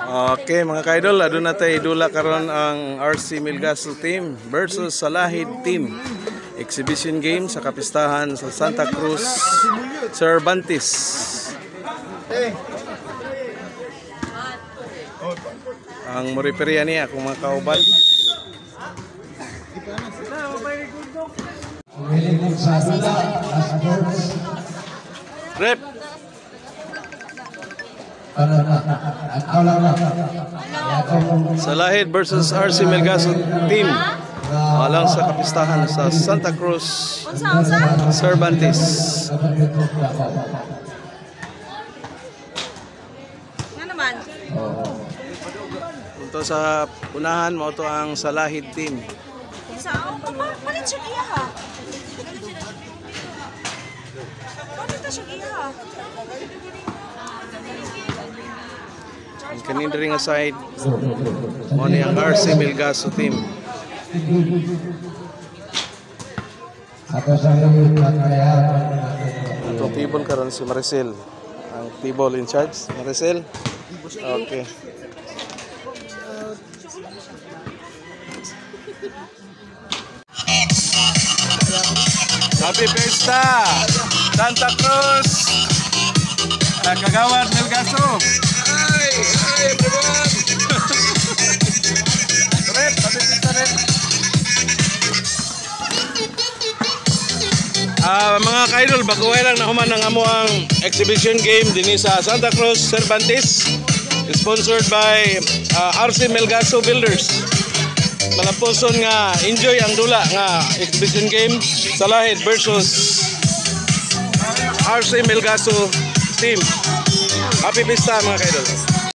Okay mga ka-idol, adun na tayo idula karon ang RC Melgaso team versus Salahid team. Exhibition game sa kapistahan sa Santa Cruz Cervantes. Ang moriperya niya akong mga kauban. Rep. Salahid versus RC Melgaso team. Alang sa kapistahan sa Santa Cruz Cervantes. Nga naman. Punto sa unahan mo to ang Salahid team. Palit siya iya ha. Palit na siya iya ha. Ang kanin rin nga side mo ni ang RC Melgaso team. Itong table karon si Maricel. Ang table in charge, Maricel. Okay. Happy Fiesta! Santa Cruz! Kagawad Melgaso! Hi! Hi everyone! Rep! Happy Fiesta rin! Mga ka-idol, baguhay lang na human ang amuang exhibition game din sa Santa Cruz Cervantes, sponsored by RC Melgaso Builders. Malapuson nga enjoy ang dula nga exhibition game Salahid versus RC Melgaso team. Happy Fiesta mga ka-idol.